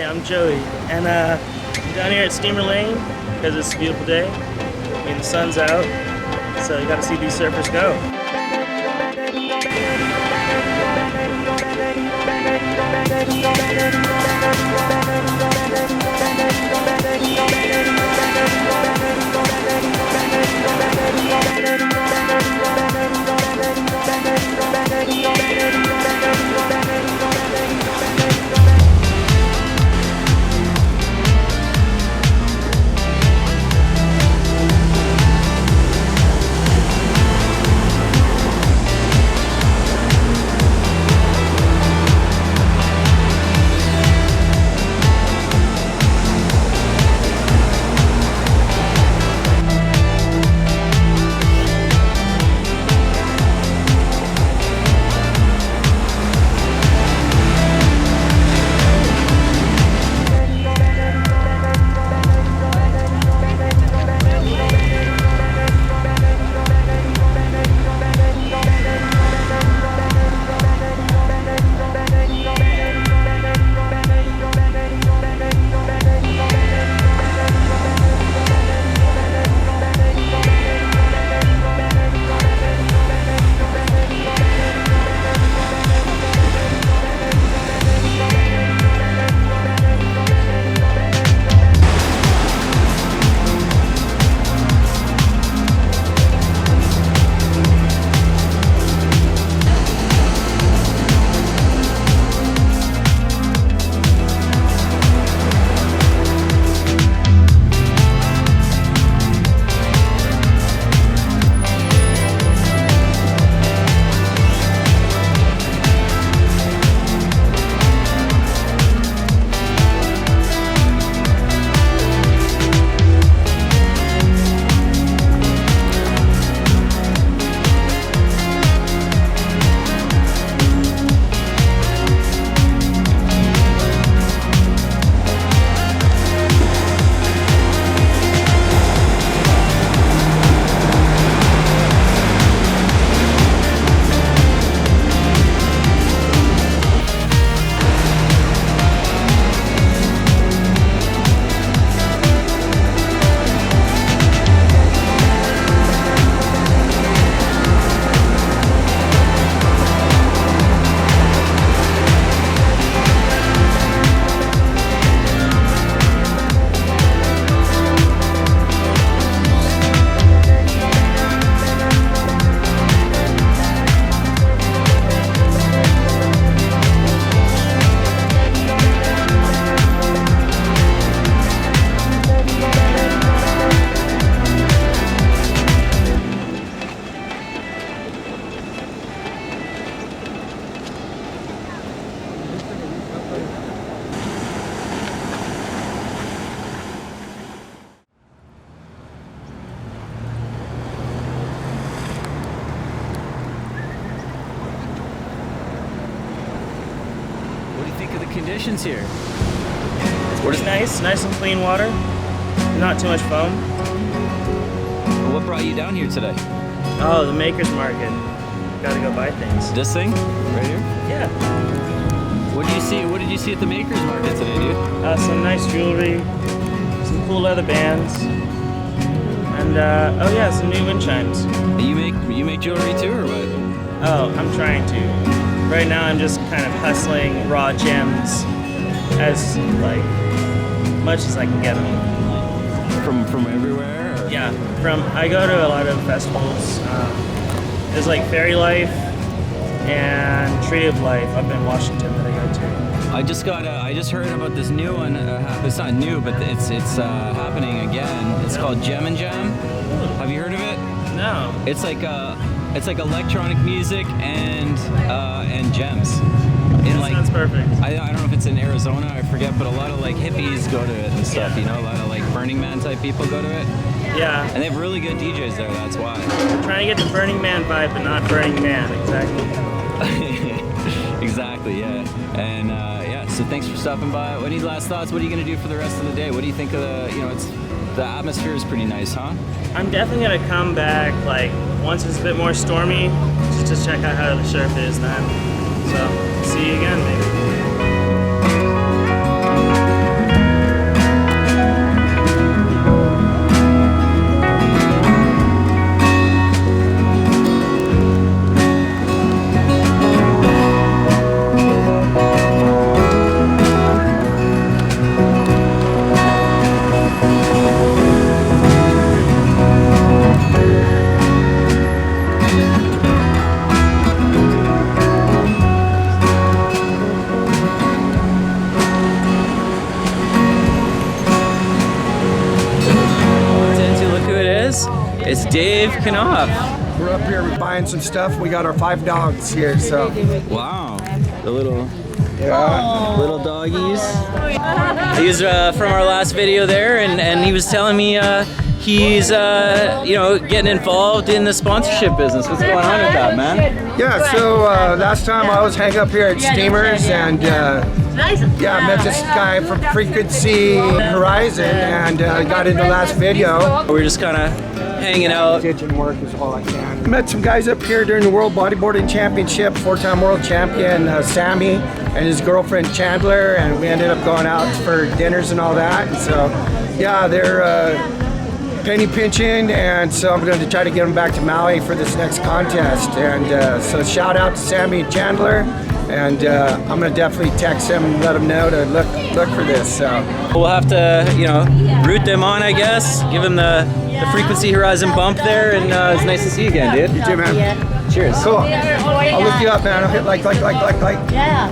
Hey, I'm Joey, and I'm down here at Steamer Lane because it's a beautiful day. I mean, the sun's out, so you got to see these surfers go. What do you think of the conditions here? It's pretty nice and clean water. Not too much foam. What brought you down here today? Oh, the Maker's Market. Gotta go buy things. This thing? Right here? Yeah. What did you see? What did you see at the Maker's Market today, dude? Some nice jewelry, some cool leather bands, and oh yeah, some new wind chimes. You make jewelry too, or what? Oh, I'm trying to. Right now I'm just kind of hustling raw gems as like much as I can get them. From everywhere? Or? Yeah, I go to a lot of festivals. There's like Fairy Life and Tree of Life up in Washington that I go to. I just heard about this new one. It's not new, but it's happening again. It's called Gem and Jam. Have you heard of it? No. It's like electronic music and gems. That sounds perfect. I don't know if it's in Arizona, I forget, but a lot of like hippies go to it and stuff. You know, a lot of like Burning Man type people go to it. Yeah. And they have really good DJs there. That's why. I'm trying to get the Burning Man vibe, but not Burning Man exactly. Exactly. Yeah. And yeah. So thanks for stopping by. Any last thoughts? What are you gonna do for the rest of the day? What do you think of the atmosphere is pretty nice, huh? I'm definitely gonna come back like once it's a bit more stormy, just to check out how the surf is then. So see you again, maybe. It's Dave Knopf. We're up here buying some stuff. We got our 5 dogs here, so. Wow, the little Yeah. little doggies. He was from our last video there, and he was telling me he's you know, getting involved in the sponsorship business. What's going on with that, man? Yeah, so last time I was hanging up here at Steamers, and yeah, I met this guy from Frequency Horizon, and got into the last video. We're just kind of hanging out. Kitchen work is all I can. Met some guys up here during the World Bodyboarding Championship, 4-time world champion Sammy and his girlfriend Chandler, and we ended up going out for dinners and all that. And so, yeah, they're penny pinching, and so I'm going to try to get them back to Maui for this next contest. And so shout out to Sammy and Chandler, and I'm going to definitely text them and let them know to look for this. So We'll have to, you know, root them on, I guess. Give them the Frequency Horizon bump there, and it's nice to see you again, dude. you too, man. Cheers. Cool. I'll look you up, man. I'll hit like. Yeah.